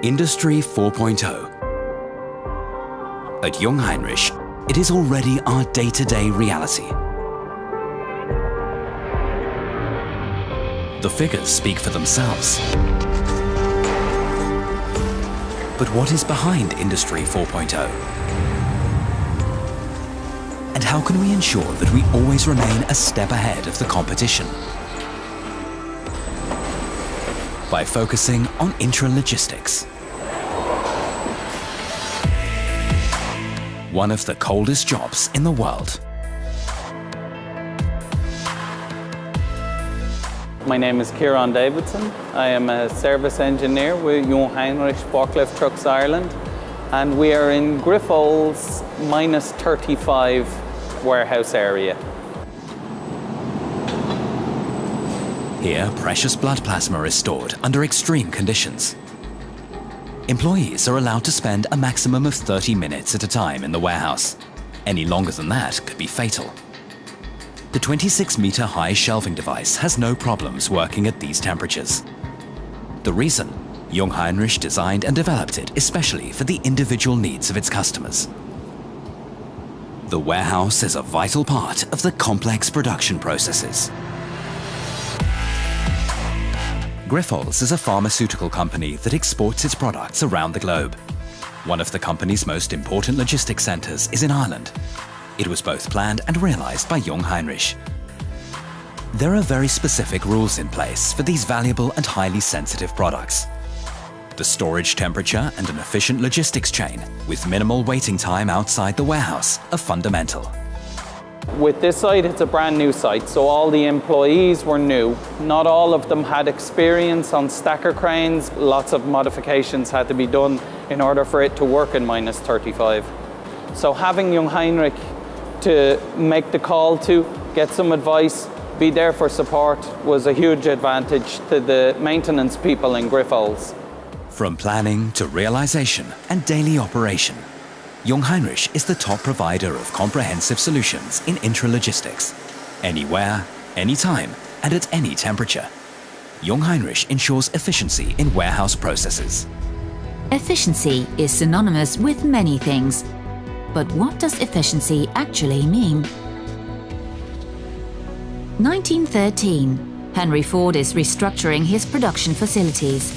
Industry 4.0. At Jungheinrich, it is already our day-to-day reality. The figures speak for themselves. But what is behind Industry 4.0? And how can we ensure that we always remain a step ahead of the competition? By focusing on intralogistics. One of the coldest jobs in the world. My name is Kieran Davidson. I am a service engineer with Jungheinrich Forklift Trucks Ireland, and we are in Grifols -35 warehouse area. Here, precious blood plasma is stored under extreme conditions. Employees are allowed to spend a maximum of 30 minutes at a time in the warehouse. Any longer than that could be fatal. The 26-meter high shelving device has no problems working at these temperatures. The reason? Jungheinrich designed and developed it especially for the individual needs of its customers. The warehouse is a vital part of the complex production processes. Grifols is a pharmaceutical company that exports its products around the globe. One of the company's most important logistics centers is in Ireland. It was both planned and realized by Jungheinrich. There are very specific rules in place for these valuable and highly sensitive products. The storage temperature and an efficient logistics chain with minimal waiting time outside the warehouse are fundamental. With this site, it's a brand new site, so all the employees were new. Not all of them had experience on stacker cranes. Lots of modifications had to be done in order for it to work in -35. So having Jungheinrich to make the call to, get some advice, be there for support was a huge advantage to the maintenance people in Grifols. From planning to realization and daily operation, Jungheinrich is the top provider of comprehensive solutions in intralogistics. Anywhere, anytime, and at any temperature. Jungheinrich ensures efficiency in warehouse processes. Efficiency is synonymous with many things. But what does efficiency actually mean? 1913, Henry Ford is restructuring his production facilities.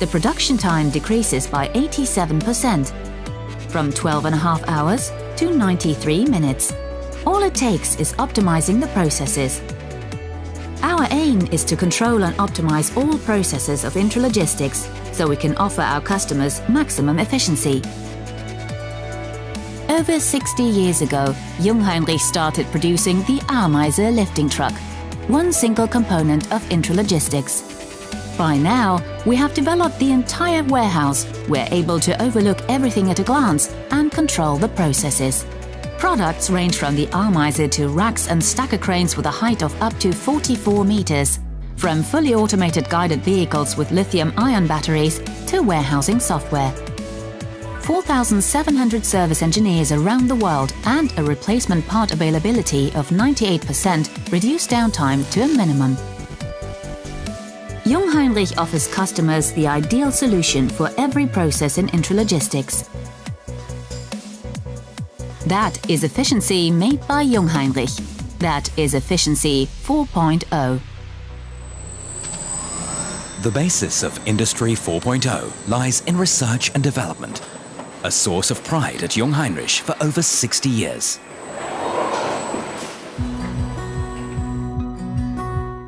The production time decreases by 87%, from 12.5 hours to 93 minutes. All it takes is optimizing the processes. Our aim is to control and optimize all processes of intralogistics so we can offer our customers maximum efficiency. Over 60 years ago, Jungheinrich started producing the Ameise lifting truck, one single component of intralogistics. By now, we have developed the entire warehouse. We're able to overlook everything at a glance and control the processes. Products range from the Ameise to racks and stacker cranes with a height of up to 44 meters, from fully automated guided vehicles with lithium-ion batteries to warehousing software. 4,700 service engineers around the world and a replacement part availability of 98% reduce downtime to a minimum. Jungheinrich offers customers the ideal solution for every process in intralogistics. That is efficiency made by Jungheinrich. That is efficiency 4.0. The basis of Industry 4.0 lies in research and development, a source of pride at Jungheinrich for over 60 years.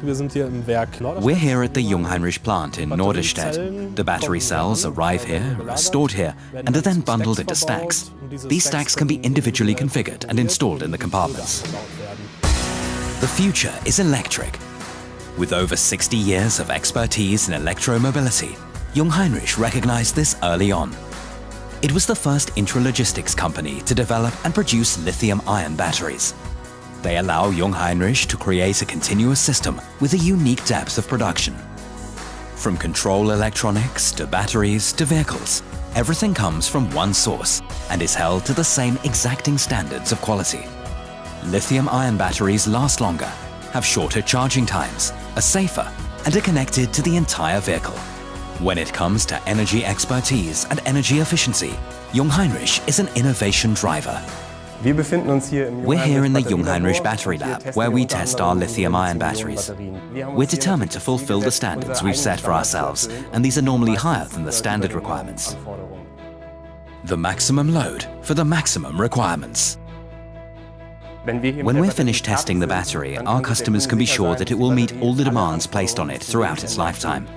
We're here at the Jungheinrich plant in Norderstedt. The battery cells arrive here, are stored here, and are then bundled into stacks. These stacks can be individually configured and installed in the compartments. The future is electric. With over 60 years of expertise in electromobility, Jungheinrich recognized this early on. It was the first intralogistics company to develop and produce lithium-ion batteries. They allow Jungheinrich to create a continuous system with a unique depth of production. From control electronics to batteries to vehicles, everything comes from one source and is held to the same exacting standards of quality. Lithium-ion batteries last longer, have shorter charging times, are safer, and are connected to the entire vehicle. When it comes to energy expertise and energy efficiency, Jungheinrich is an innovation driver. We're here in the Jungheinrich Battery Lab, where we test our lithium-ion batteries. We're determined to fulfill the standards we've set for ourselves, and these are normally higher than the standard requirements. The maximum load for the maximum requirements. When we're finished testing the battery, our customers can be sure that it will meet all the demands placed on it throughout its lifetime.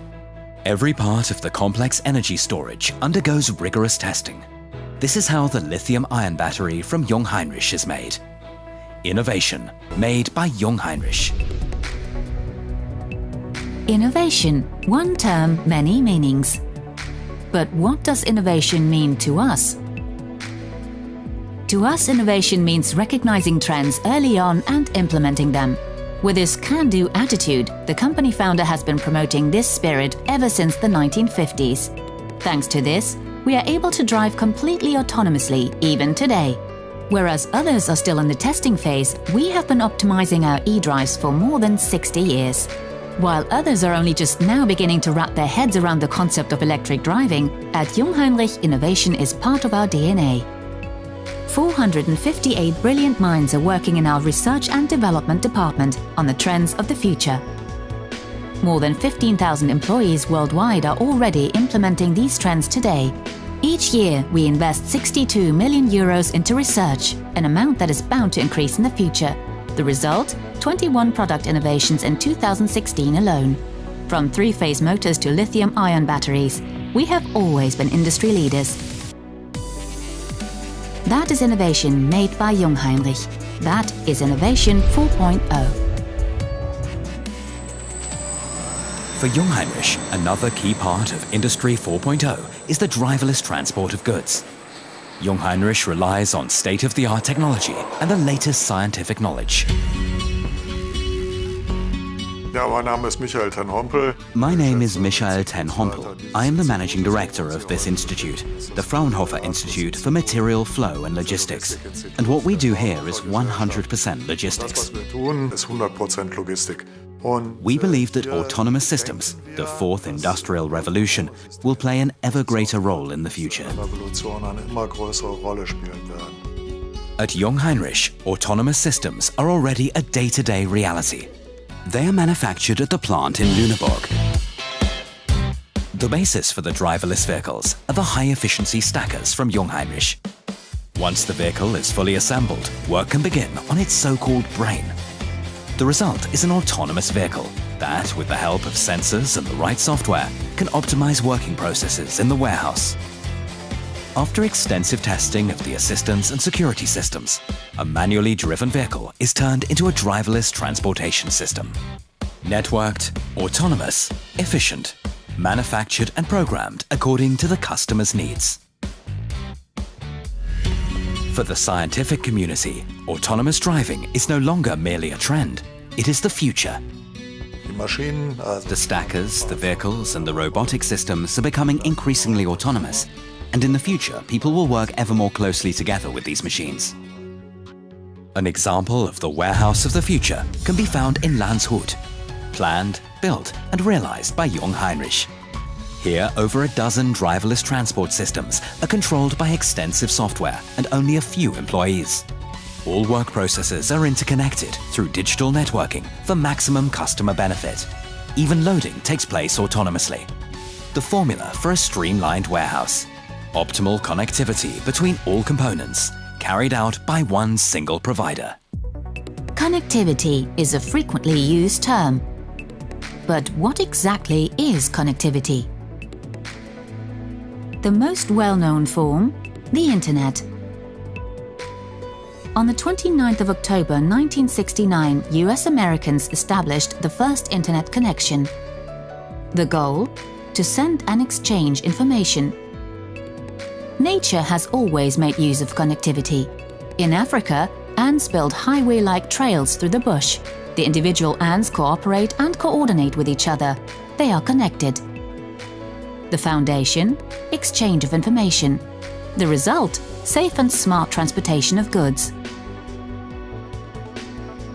Every part of the complex energy storage undergoes rigorous testing. This is how the lithium-ion battery from Jungheinrich is made. Innovation made by Jungheinrich. Innovation, one term, many meanings. But what does innovation mean to us? To us, innovation means recognizing trends early on and implementing them. With this can-do attitude, the company founder has been promoting this spirit ever since the 1950s. Thanks to this, we are able to drive completely autonomously even today. Whereas others are still in the testing phase, we have been optimizing our e-drives for more than 60 years. While others are only just now beginning to wrap their heads around the concept of electric driving, at Jungheinrich, innovation is part of our DNA. 458 brilliant minds are working in our research and development department on the trends of the future. More than 15,000 employees worldwide are already implementing these trends today. Each year, we invest 62 million euros into research, an amount that is bound to increase in the future. The result? 21 product innovations in 2016 alone. From three-phase motors to lithium-ion batteries, we have always been industry leaders. That is innovation made by Jungheinrich. That is Innovation 4.0. For Jungheinrich, another key part of Industry 4.0 is the driverless transport of goods. Jungheinrich relies on state-of-the-art technology and the latest scientific knowledge. My name is Michael ten Hompel. I am the managing director of this institute, the Fraunhofer Institute for Material Flow and Logistics. And what we do here is 100% logistics. We believe that autonomous systems, the fourth industrial revolution, will play an ever greater role in the future. At Jungheinrich, autonomous systems are already a day-to-day reality. They are manufactured at the plant in Lüneburg. The basis for the driverless vehicles are the high-efficiency stackers from Jungheinrich. Once the vehicle is fully assembled, work can begin on its so-called brain. The result is an autonomous vehicle that, with the help of sensors and the right software, can optimize working processes in the warehouse. After extensive testing of the assistance and security systems, a manually driven vehicle is turned into a driverless transportation system. Networked, autonomous, efficient, manufactured and programmed according to the customer's needs. For the scientific community, autonomous driving is no longer merely a trend, it is the future. The stackers, the vehicles and the robotic systems are becoming increasingly autonomous, and in the future, people will work ever more closely together with these machines. An example of the warehouse of the future can be found in Landshut, planned, built and realized by Jungheinrich. Here, over a dozen driverless transport systems are controlled by extensive software and only a few employees. All work processes are interconnected through digital networking for maximum customer benefit. Even loading takes place autonomously. The formula for a streamlined warehouse. Optimal connectivity between all components, carried out by one single provider. Connectivity is a frequently used term. But what exactly is connectivity? The most well-known form, the Internet. On the 29th of October 1969, US Americans established the first Internet connection. The goal? To send and exchange information. Nature has always made use of connectivity. In Africa, ants build highway-like trails through the bush. The individual ants cooperate and coordinate with each other. They are connected. The foundation? Exchange of information. The result? Safe and smart transportation of goods.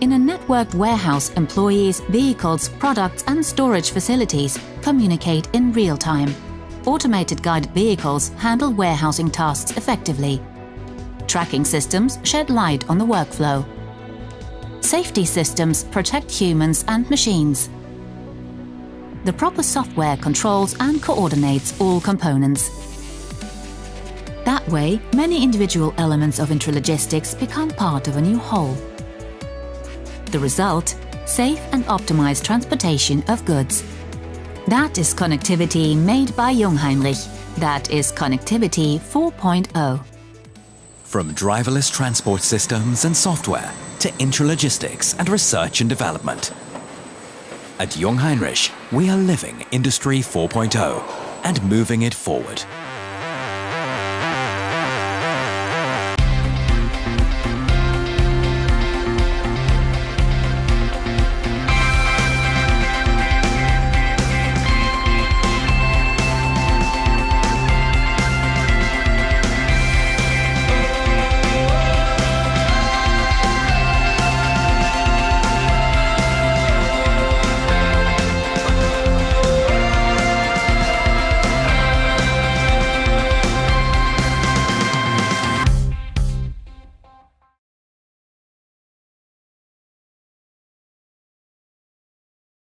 In In a networked warehouse, employees, vehicles, products and storage facilities communicate in real time. Automated guided vehicles handle warehousing tasks effectively. Tracking systems shed light on the workflow. Safety systems protect humans and machines. The proper software controls and coordinates all components. That way, many individual elements of intralogistics become part of a new whole. The result: safe and optimized transportation of goods. That is connectivity made by Jungheinrich. That is connectivity 4.0. From driverless transport systems and software to intralogistics and research and development. At Jungheinrich, we are living Industry 4.0 and moving it forward.